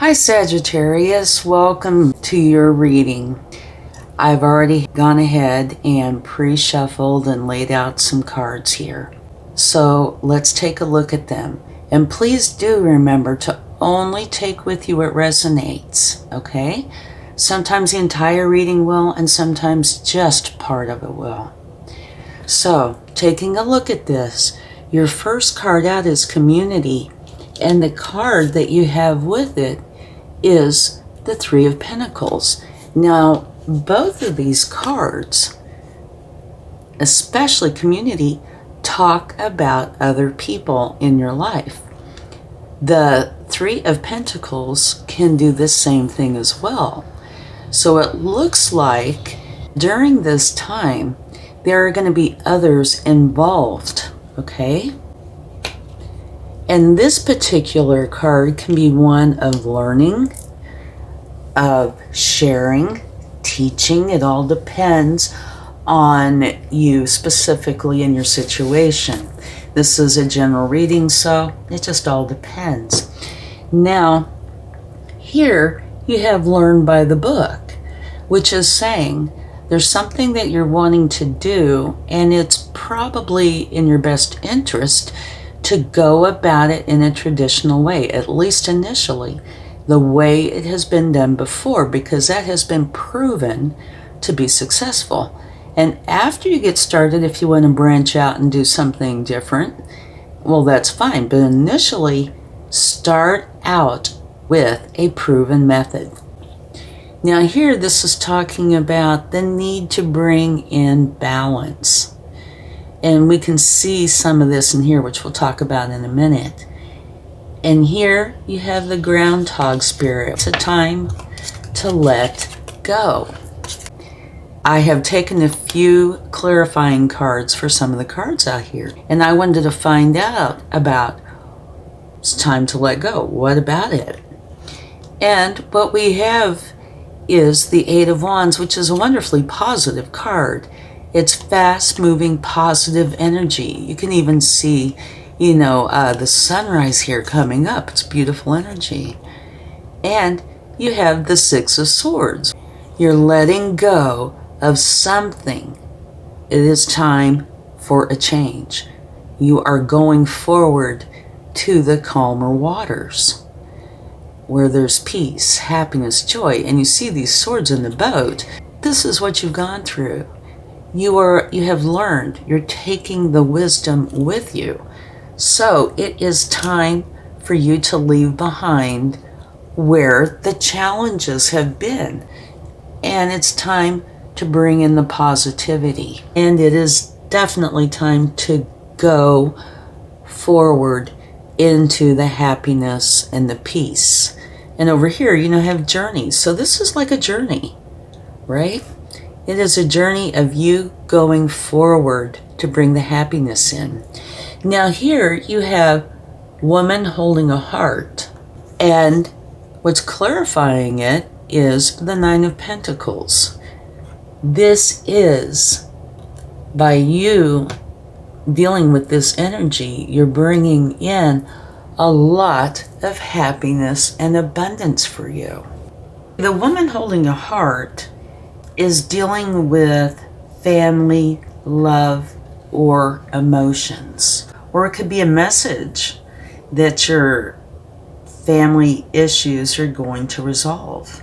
Hi Sagittarius, welcome to your reading. I've already gone ahead and pre-shuffled and laid out some cards here. So let's take a look at them. And please do remember to only take with you what resonates, okay? Sometimes the entire reading will, and sometimes just part of it will. So, taking a look at this, your first card out is Community, and the card that you have with it is the Three of Pentacles. Now, both of these cards, especially Community, talk about other people in your life. The Three of Pentacles can do the same thing as well. So it looks like during this time, there are going to be others involved, okay? And this particular card can be one of learning, of sharing, teaching. It all depends on you specifically in your situation. This is a general reading, so it just all depends. Now, here you have learn by the book, which is saying there's something that you're wanting to do, and it's probably in your best interest to go about it in a traditional way, at least initially, the way it has been done before, because that has been proven to be successful. And after you get started, if you want to branch out and do something different, well, that's fine. But initially, start out with a proven method. Now here, this is talking about the need to bring in balance. And we can see some of this in here, which we'll talk about in a minute. And here you have the groundhog spirit. It's a time to let go. I have taken a few clarifying cards for some of the cards out here. And I wanted to find out about, it's time to let go. What about it? And what we have is the Eight of Wands, which is a wonderfully positive card. It's fast-moving, positive energy. You can even see, the sunrise here coming up. It's beautiful energy. And you have the Six of Swords. You're letting go of something. It is time for a change. You are going forward to the calmer waters, where there's peace, happiness, joy. And you see these swords in the boat. This is what you've gone through. You have learned. You're taking the wisdom with you. So it is time for you to leave behind where the challenges have been. And it's time to bring in the positivity. And it is definitely time to go forward into the happiness and the peace. And over here, have journeys. So this is like a journey, right? It is a journey of you going forward to bring the happiness in. Now here you have woman holding a heart. And what's clarifying it is the Nine of Pentacles. This is, by you dealing with this energy, you're bringing in a lot of happiness and abundance for you. The woman holding a heart is dealing with family, love, or emotions. Or it could be a message that your family issues are going to resolve.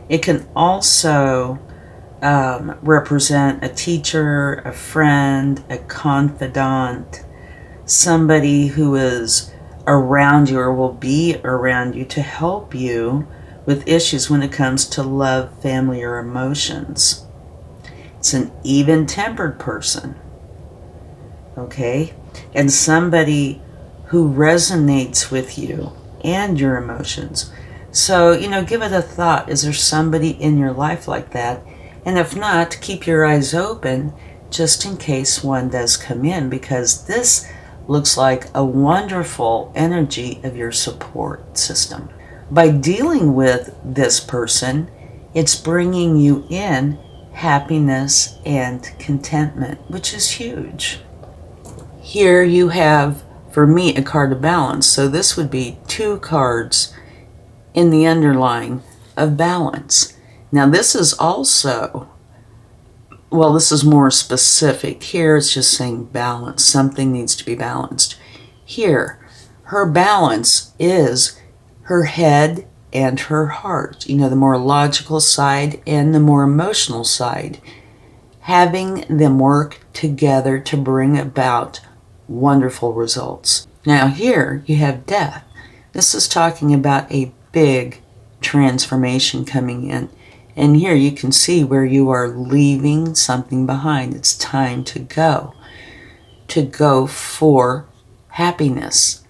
It can also represent a teacher, a friend, a confidant, somebody who is around you or will be around you to help you with issues when it comes to love, family, or emotions. It's an even-tempered person, okay? And somebody who resonates with you and your emotions. So, give it a thought. Is there somebody in your life like that? And if not, keep your eyes open just in case one does come in, because this looks like a wonderful energy of your support system. By dealing with this person, it's bringing you in happiness and contentment, which is huge. Here you have, for me, a card of balance. So this would be two cards in the underlying of balance. Now this is also, well, this is more specific. Here it's just saying balance. Something needs to be balanced. Here, her balance is her head and her heart. You know, the more logical side and the more emotional side. Having them work together to bring about wonderful results. Now here you have death. This is talking about a big transformation coming in. And here you can see where you are leaving something behind. It's time to go for happiness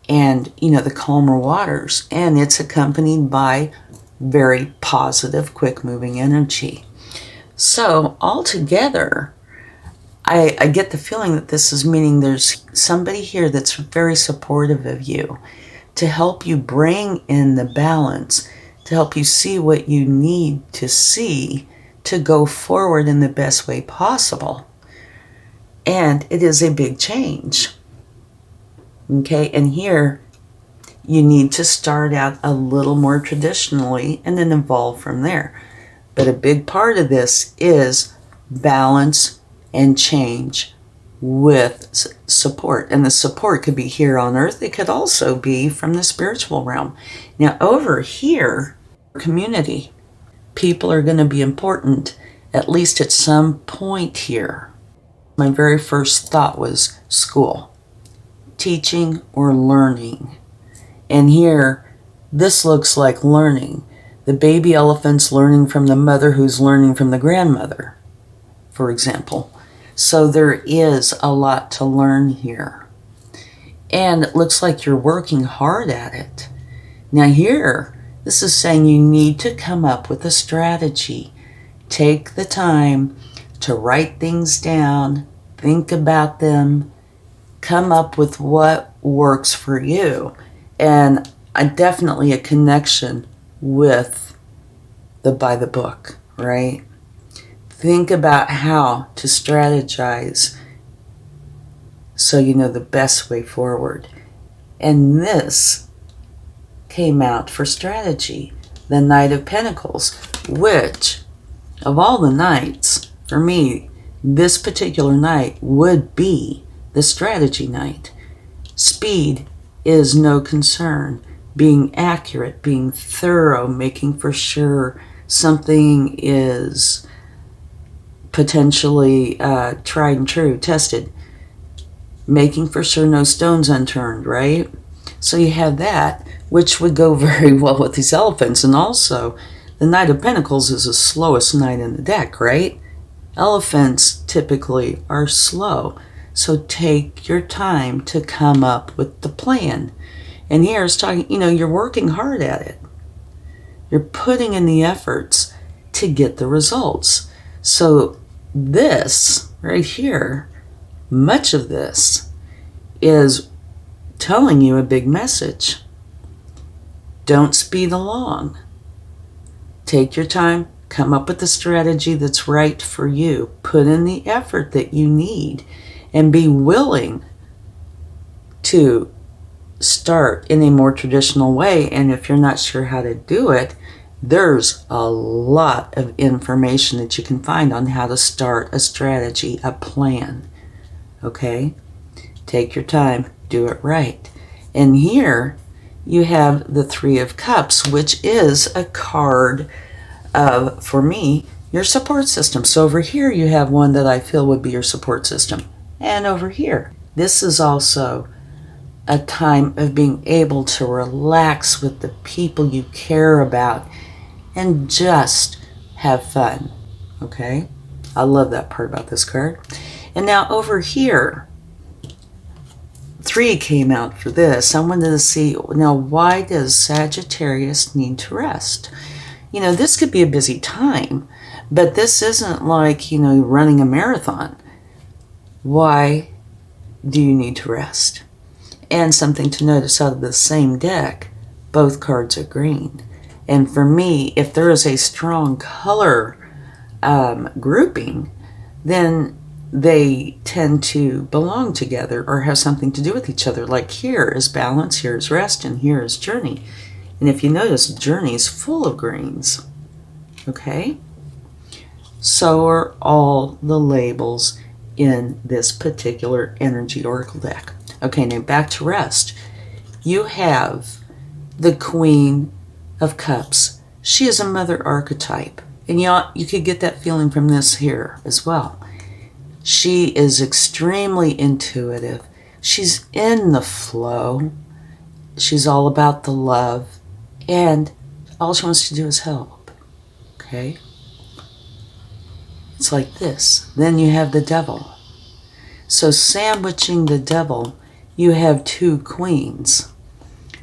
and, you know, the calmer waters. And it's accompanied by very positive, quick-moving energy. So altogether, I get the feeling that this is meaning there's somebody here that's very supportive of you to help you bring in the balance, to help you see what you need to see to go forward in the best way possible. And it is a big change. Okay, and here you need to start out a little more traditionally and then evolve from there. But a big part of this is balance and change with support. And the support could be here on earth. It could also be from the spiritual realm. Now over here, community, people are going to be important, at least at some point here. My very first thought was school, teaching or learning. And here, this looks like learning. The baby elephant's learning from the mother who's learning from the grandmother, for example. So there is a lot to learn here. And it looks like you're working hard at it. Now here, this is saying you need to come up with a strategy. Take the time to write things down, think about them, come up with what works for you. And definitely a connection with the by the book, right? Think about how to strategize so you know the best way forward. And this came out for strategy, the Knight of Pentacles, which of all the knights, for me, this particular knight would be the strategy knight. Speed is no concern. Being accurate, being thorough, making for sure something is potentially tried and true, tested. Making for sure no stones unturned, right? So you have that, which would go very well with these elephants. And also, the Knight of Pentacles is the slowest knight in the deck, right? Elephants typically are slow. So take your time to come up with the plan. And here it's talking, you know, you're working hard at it. You're putting in the efforts to get the results. So this right here, much of this is telling you a big message. Don't speed along. Take your time, come up with the strategy that's right for you. Put in the effort that you need and be willing to start in a more traditional way. And if you're not sure how to do it, there's a lot of information that you can find on how to start a strategy, a plan. Okay? Take your time, do it right. And here you have the Three of Cups, which is a card of, for me, your support system. So over here you have one that I feel would be your support system. And over here, this is also a time of being able to relax with the people you care about and just have fun. Okay? I love that part about this card. And now over here, 3 came out for this. I wanted to see, now why does Sagittarius need to rest? You know, this could be a busy time, but this isn't like, you know, running a marathon. Why do you need to rest? And something to notice out of the same deck, both cards are green. And for me, if there is a strong color grouping, then they tend to belong together or have something to do with each other. Like here is balance, here is rest, and here is journey. And if you notice, Journey is full of greens. Okay? So are all the labels in this particular energy oracle deck. Okay, now back to rest. You have the Queen of Cups. She is a mother archetype. And you could get that feeling from this here as well. She is extremely intuitive. She's in the flow. She's all about the love. And all she wants to do is help. Okay? It's like this. Then you have the Devil. So sandwiching the Devil, you have two queens.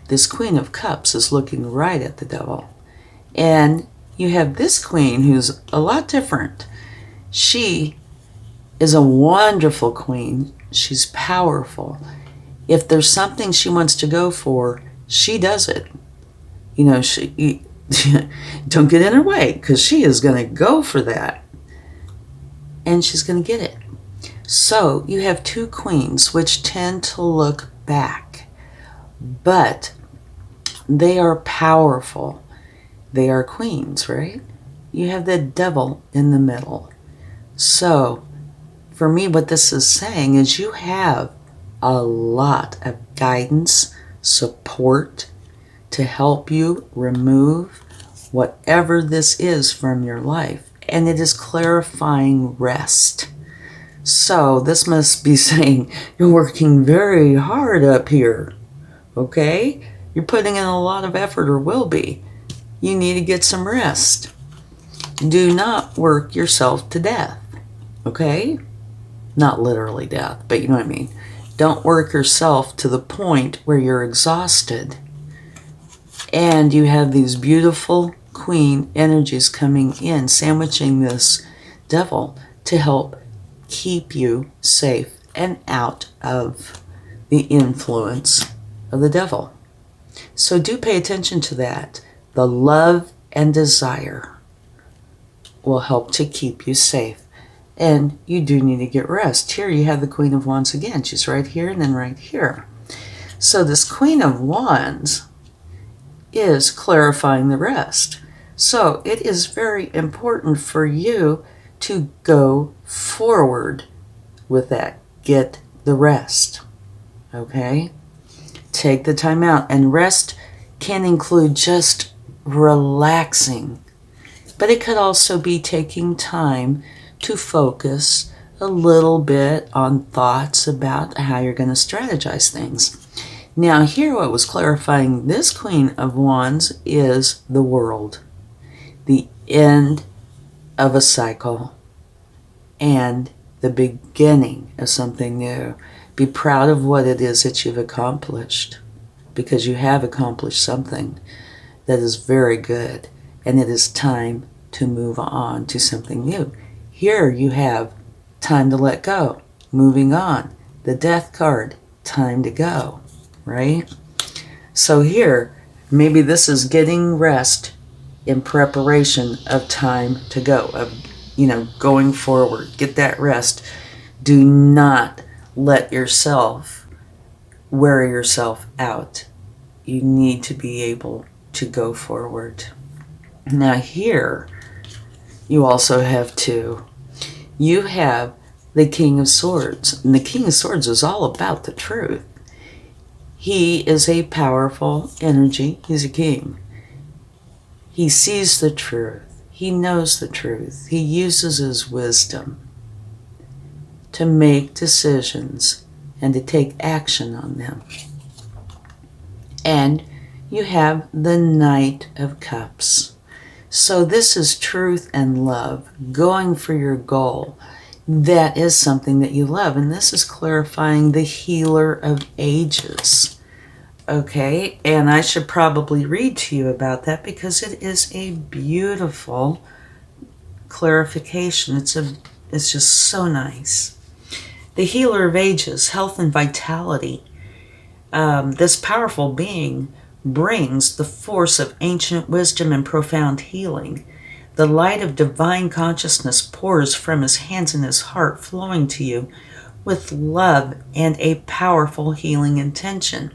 This Queen of Cups is looking right at the Devil. And you have this queen who's a lot different. She is a wonderful queen. She's powerful. If there's something she wants to go for, she does it. You know, don't get in her way, because she is going to go for that. And she's going to get it. So you have two queens which tend to look back. But they are powerful. They are queens, right? You have the Devil in the middle. So, for me, what this is saying is you have a lot of guidance, support to help you remove whatever this is from your life. And it is clarifying rest. So, this must be saying you're working very hard up here. Okay? You're putting in a lot of effort, or will be. You need to get some rest. Do not work yourself to death. Okay? Not literally death, but you know what I mean. Don't work yourself to the point where you're exhausted. And you have these beautiful queen energies coming in, sandwiching this Devil to help keep you safe and out of the influence of the Devil. So do pay attention to that. The love and desire will help to keep you safe. And you do need to get rest. Here you have the Queen of Wands again. She's right here and then right here. So this Queen of Wands is clarifying the rest. So it is very important for you to go forward with that. Get the rest. Okay? Take the time out. And rest can include just relaxing. But it could also be taking time to focus a little bit on thoughts about how you're going to strategize things. Now here what was clarifying this Queen of Wands is the world. The end of a cycle and the beginning of something new. Be proud of what it is that you've accomplished, because you have accomplished something that is very good, and it is time to move on to something new. Here you have time to let go, moving on. The Death card, time to go, right? So here, maybe this is getting rest in preparation of time to go, of, going forward. Get that rest. Do not let yourself wear yourself out. You need to be able to go forward. Now here, you also have you have the King of Swords. And the King of Swords is all about the truth. He is a powerful energy. He's a king. He sees the truth. He knows the truth. He uses his wisdom to make decisions and to take action on them. And you have the Knight of Cups. So this is truth and love, going for your goal. That is something that you love. And this is clarifying the Healer of Ages. Okay, and I should probably read to you about that because it is a beautiful clarification. It's just so nice. The Healer of Ages, health and vitality. This powerful being brings the force of ancient wisdom and profound healing. The light of divine consciousness pours from his hands and his heart, flowing to you with love and a powerful healing intention.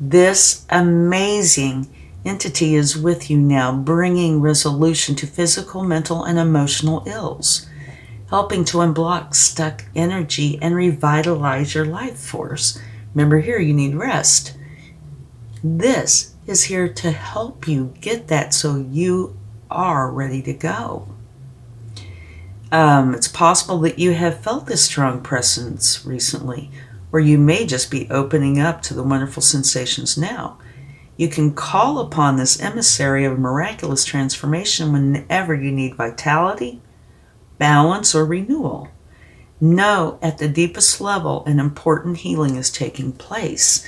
This amazing entity is with you now, bringing resolution to physical, mental, and emotional ills, helping to unblock stuck energy and revitalize your life force. Remember here, you need rest. This is here to help you get that so you are ready to go. It's possible that you have felt this strong presence recently, or you may just be opening up to the wonderful sensations now. You can call upon this emissary of miraculous transformation whenever you need vitality, balance, or renewal. Know at the deepest level an important healing is taking place.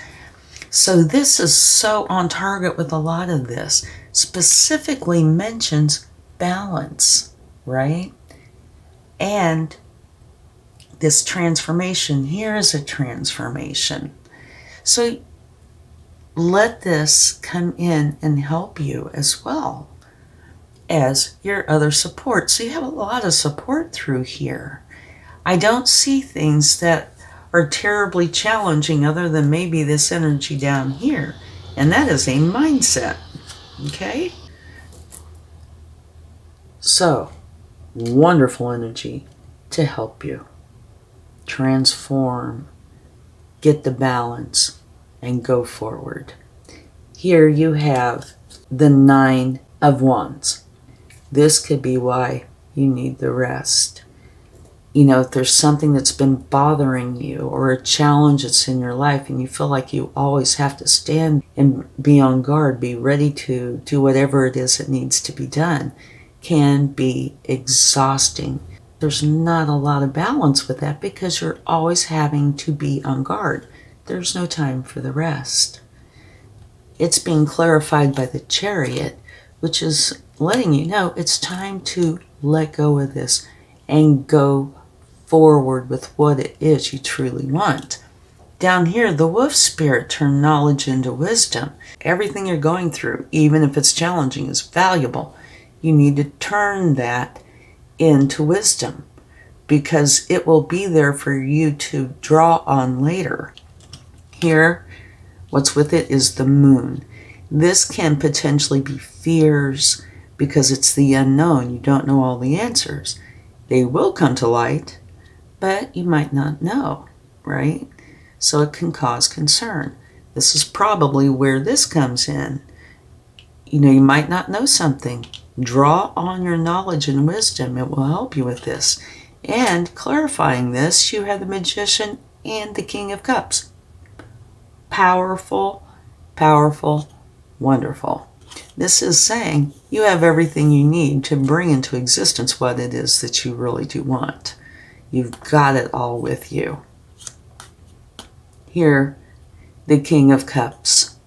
So this is so on target with a lot of this. Specifically mentions balance, right? And this transformation, here is a transformation. So let this come in and help you as well as your other support. So you have a lot of support through here. I don't see things that are terribly challenging other than maybe this energy down here. And that is a mindset, okay? So, wonderful energy to help you transform, get the balance, and go forward. Here you have the 9 of Wands. This could be why you need the rest. You know, if there's something that's been bothering you or a challenge that's in your life and you feel like you always have to stand and be on guard, be ready to do whatever it is that needs to be done, can be exhausting. There's not a lot of balance with that because you're always having to be on guard. There's no time for the rest. It's being clarified by the Chariot, which is letting you know it's time to let go of this and go forward with what it is you truly want. Down here, the wolf spirit turned knowledge into wisdom. Everything you're going through, even if it's challenging, is valuable. You need to turn that into wisdom because it will be there for you to draw on later. Here, what's with it is the moon. This can potentially be fears because it's the unknown. You don't know all the answers. They will come to light, but you might not know, right? So it can cause concern. This is probably where this comes in. You know, you might not know something. Draw on your knowledge and wisdom. It will help you with this. And clarifying this, you have the Magician and the King of Cups. Powerful, powerful, wonderful. This is saying you have everything you need to bring into existence what it is that you really do want. You've got it all with you. Here, the King of Cups.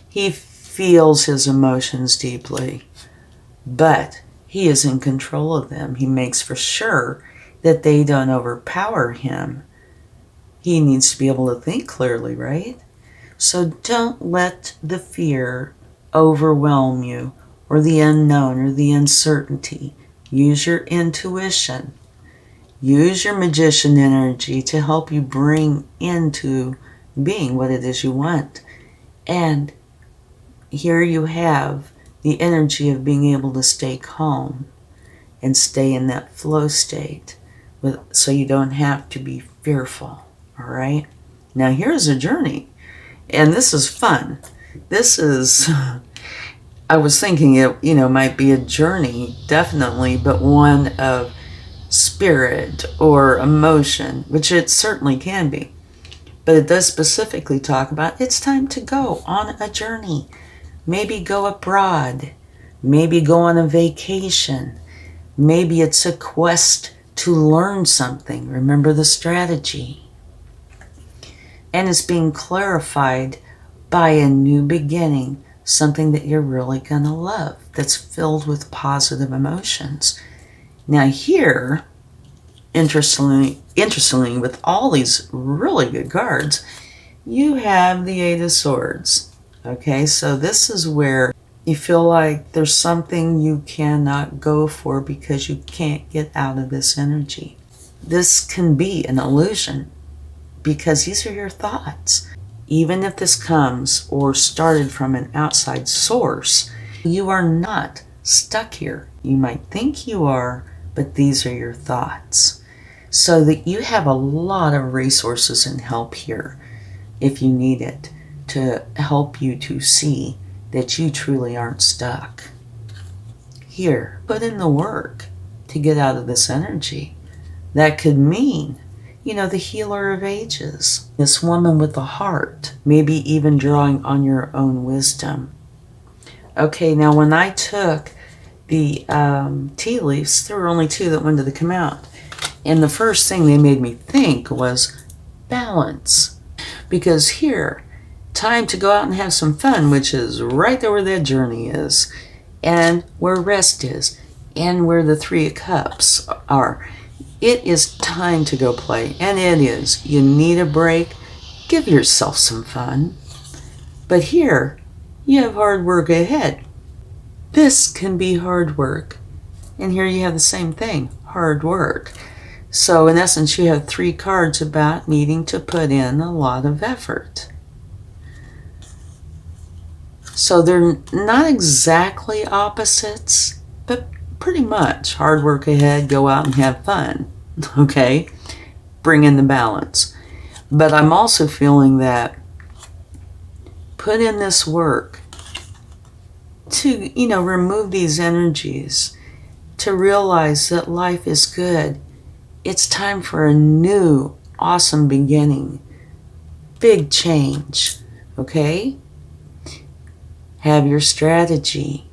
He feels his emotions deeply, but he is in control of them. He makes for sure that they don't overpower him. He needs to be able to think clearly, right? So don't let the fear overwhelm you or the unknown or the uncertainty. Use your intuition. Use your magician energy to help you bring into being what it is you want. And here you have the energy of being able to stay calm and stay in that flow state so you don't have to be fearful. All right? Now here's a journey. And this is fun. This is, I was thinking it, might be a journey, definitely, but one of spirit or emotion, which it certainly can be. But it does specifically talk about it's time to go on a journey. Maybe go abroad. Maybe go on a vacation. Maybe it's a quest to learn something. Remember the strategy. And it's being clarified by a new beginning, something that you're really going to love, that's filled with positive emotions. Now here, interestingly, with all these really good cards, you have the 8 of Swords. Okay, so this is where you feel like there's something you cannot go for because you can't get out of this energy. This can be an illusion because these are your thoughts. even if this comes or started from an outside source, you are not stuck here. You might think you are, but these are your thoughts. So that you have a lot of resources and help here if you need it to help you to see that you truly aren't stuck. Here, put in the work to get out of this energy. That could mean, the healer of ages, this woman with the heart, maybe even drawing on your own wisdom. Okay, now when I took the tea leaves, there were only 2 that wanted to come out. And the first thing they made me think was balance. Because here, time to go out and have some fun, which is right there where that journey is, and where rest is, and where the 3 of Cups are. It is time to go play, and it is. You need a break. Give yourself some fun. But here, you have hard work ahead. This can be hard work. And here you have the same thing, hard work. So in essence, you have 3 cards about needing to put in a lot of effort. So they're not exactly opposites, but pretty much. Hard work ahead, go out and have fun. Okay? Bring in the balance. But I'm also feeling that put in this work to, remove these energies, to realize that life is good. It's time for a new, awesome beginning. Big change. Okay? Have your strategy.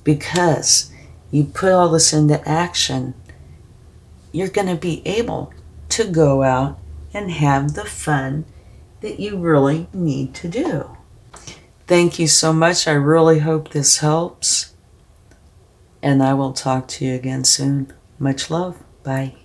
Because you put all this into action, you're going to be able to go out and have the fun that you really need to do. Thank you so much. I really hope this helps. And I will talk to you again soon. Much love. Bye.